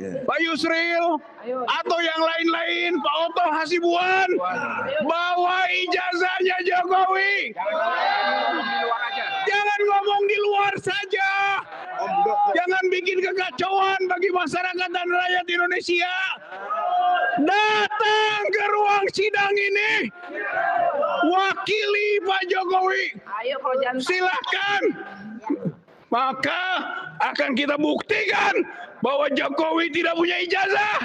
Pak Yusril, atau yang lain-lain, Pak Oto Hasibuan, bawa ijazahnya Jokowi. Jangan ngomong di luar saja. Jangan bikin kekacauan bagi masyarakat dan rakyat Indonesia. Datang ke ruang sidang ini, wakili Pak Jokowi. Silahkan. Maka akan kita buktikan bahwa Jokowi tidak punya ijazah.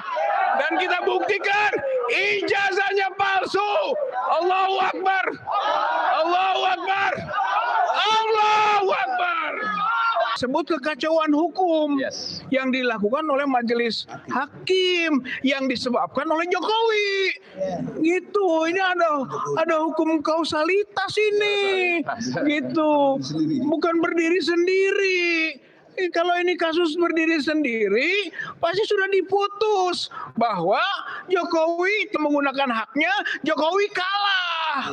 Dan kita buktikan ijazahnya palsu. Allahu Akbar. Allahu Akbar. Allahu Akbar. Sebut kekacauan hukum yang dilakukan oleh majelis hakim yang disebabkan oleh Jokowi. Gitu. Ini ada hukum kausalitas ini. Gitu. Bukan berdiri sendiri. Kalau ini kasus berdiri sendiri, pasti sudah diputus bahwa Jokowi menggunakan haknya, Jokowi kalah.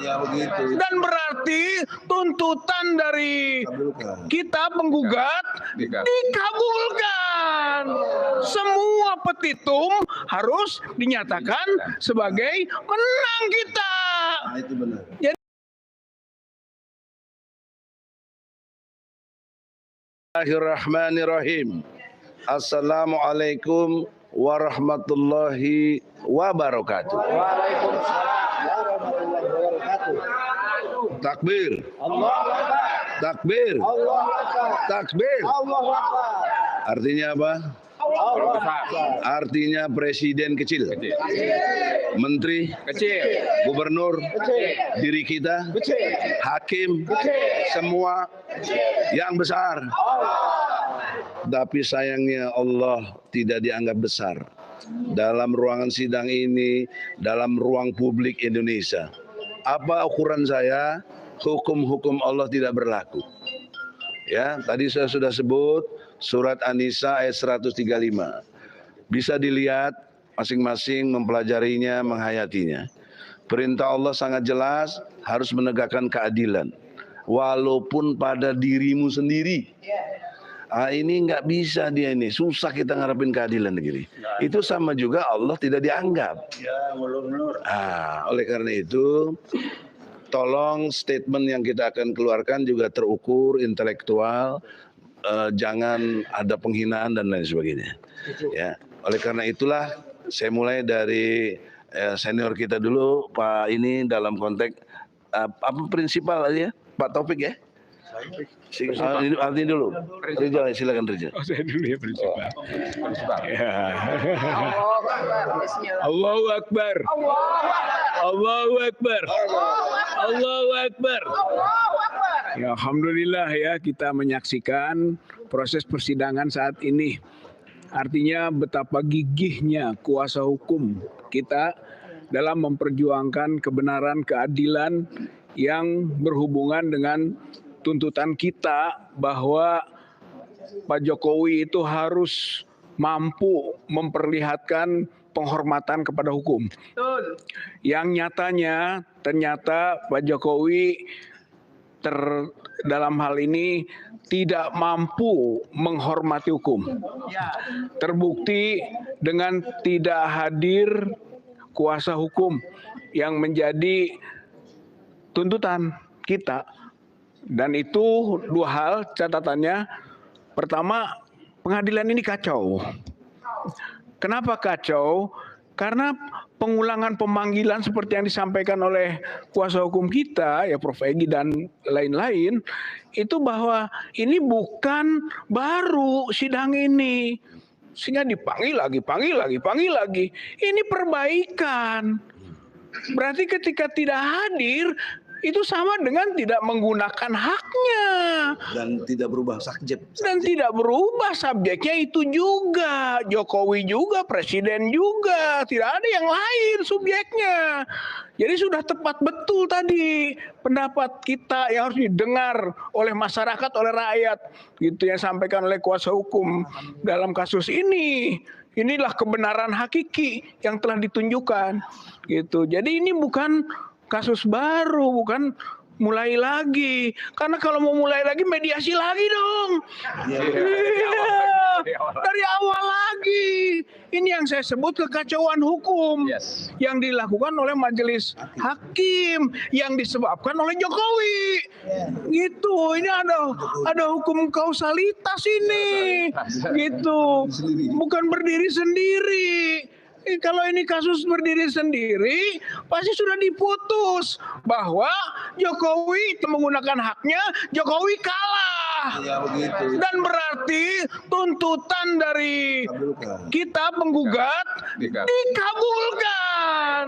Dan berarti tuntutan dari kita penggugat dikabulkan. Semua petitum harus dinyatakan sebagai menang kita. Itu benar. Bismillahirrahmanirrahim. Assalamualaikum warahmatullahi wabarakatuh. Waalaikumsalam warahmatullahi wabarakatuh. Takbir. Allahu Akbar. Takbir. Allahu Akbar. Takbir. Allahu Akbar. Artinya apa? Artinya presiden kecil, menteri kecil, gubernur kecil, diri kita kecil, hakim kecil, semua yang besar. Tapi sayangnya Allah tidak dianggap besar dalam ruangan sidang ini, dalam ruang publik Indonesia. Apa ukuran saya? Hukum-hukum Allah tidak berlaku. Ya, tadi saya sudah sebut surat An-Nisa ayat 135. Bisa dilihat masing-masing mempelajarinya, menghayatinya. Perintah Allah sangat jelas, harus menegakkan keadilan walaupun pada dirimu sendiri. Ini nggak bisa dia ini, susah kita ngarepin keadilan negeri. Itu sama juga Allah tidak dianggap. Oleh karena itu, tolong statement yang kita akan keluarkan juga terukur, intelektual, jangan ada penghinaan dan lain sebagainya. Ya, oleh karena itulah saya mulai dari senior kita dulu, Pak ini dalam konteks apa prinsipal aja, Pak Taufik ya. Artinya dulu, Rizal, silakan Rizal. Saya dulu ya prinsipal. Allahu Akbar. Allahu Akbar. Allahu Akbar. Ya, alhamdulillah ya, kita menyaksikan proses persidangan saat ini. Artinya betapa gigihnya kuasa hukum kita dalam memperjuangkan kebenaran, keadilan yang berhubungan dengan tuntutan kita bahwa Pak Jokowi itu harus mampu memperlihatkan penghormatan kepada hukum. Yang nyatanya ternyata Pak Jokowi dalam hal ini tidak mampu menghormati hukum. Terbukti dengan tidak hadir kuasa hukum yang menjadi tuntutan kita. Dan itu dua hal catatannya. Pertama, pengadilan ini kacau. Kenapa kacau? Karena pengulangan pemanggilan seperti yang disampaikan oleh kuasa hukum kita, ya Prof. Egy dan lain-lain, itu bahwa ini bukan baru sidang ini. Sehingga dipanggil lagi, panggil lagi. Ini perbaikan. Berarti ketika tidak hadir, itu sama dengan tidak menggunakan haknya. Dan tidak berubah subjek. Dan tidak berubah subjeknya itu juga. Jokowi juga, presiden juga. Tidak ada yang lain subjeknya. Jadi sudah tepat betul tadi pendapat kita yang harus didengar oleh masyarakat, oleh rakyat. Gitu yang sampaikan oleh kuasa hukum dalam kasus ini. Inilah kebenaran hakiki yang telah ditunjukkan. Gitu. Jadi ini bukan kasus baru, bukan mulai lagi. Karena kalau mau mulai lagi, mediasi lagi dong. Dari awal lagi. Ini yang saya sebut kekacauan hukum yang dilakukan oleh majelis hakim yang disebabkan oleh Jokowi. Gitu. Ini ada hukum kausalitas ini. Gitu. Bukan berdiri sendiri. Kalau ini kasus berdiri sendiri, pasti sudah diputus bahwa Jokowi menggunakan haknya, Jokowi kalah. Ya, begitu. Dan berarti tuntutan dari kita penggugat dikabulkan.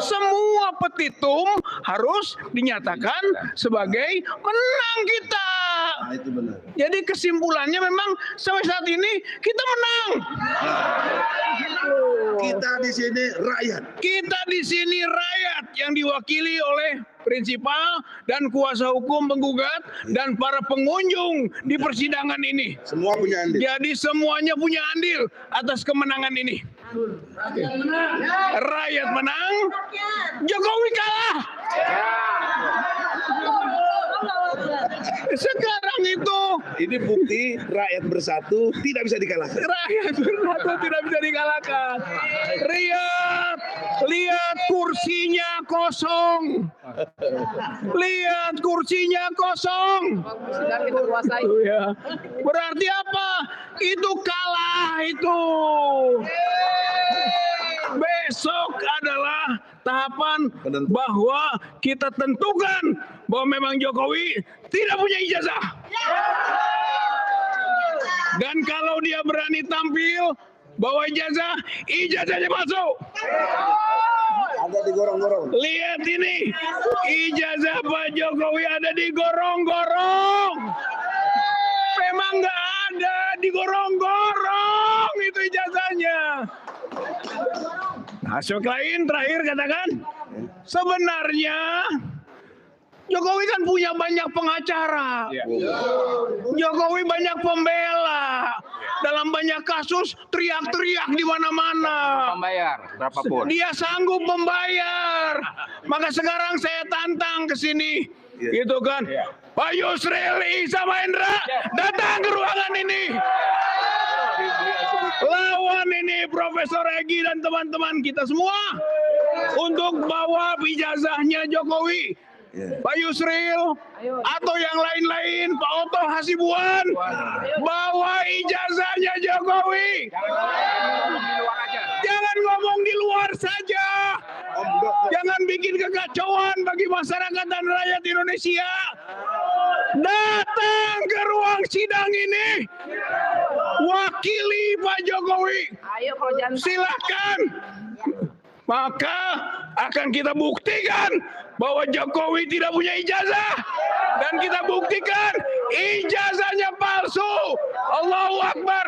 Semua petitum harus dinyatakan sebagai menang kita. Nah, itu benar. Jadi kesimpulannya memang sampai saat ini kita menang. Kita di sini rakyat. Kita di sini rakyat yang diwakili oleh prinsipal dan kuasa hukum penggugat dan para pengunjung di persidangan ini. Semua punya andil. Jadi semuanya punya andil atas kemenangan ini. Rakyat menang, Jokowi kalah. Sekarang itu Ini bukti rakyat bersatu tidak bisa dikalahkan. rakyat bersatu tidak bisa dikalahkan. Lihat kursinya kosong. Lihat kursinya kosong. Sedang kita kuasai. Ya. Berarti apa? Itu kalah itu. Besok adalah tahapan bahwa kita tentukan bahwa memang Jokowi tidak punya ijazah. Dan kalau dia berani tampil bawa ijazahnya masuk. Ada digorong-gorong. Lihat ini, ijazah Pak Jokowi ada di gorong-gorong. Memang nggak ada di gorong-gorong itu ijazahnya. Nah, lain terakhir katakan, sebenarnya Jokowi kan punya banyak pengacara. Jokowi banyak pembela. Dalam banyak kasus teriak-teriak di mana-mana. Membayar berapapun. Dia sanggup membayar. Maka sekarang saya tantang ke sini. Gitu kan. Pak Yusril Iza Mahendra datang ke ruangan ini. Lawan ini Profesor Egy dan teman-teman kita semua untuk bawa ijazahnya Jokowi. Pak Yusril atau yang lain-lain, Pak Oto Hasibuan, bawa ijazahnya Jokowi. Jangan ngomong di luar saja. Jangan bikin kekacauan bagi masyarakat dan rakyat Indonesia. Datang ke ruang sidang ini. Wakili Pak Jokowi. Ayo kalau jangan Silakan. Maka akan kita buktikan bahwa Jokowi tidak punya ijazah. Dan kita buktikan ijazahnya palsu. Allahu Akbar.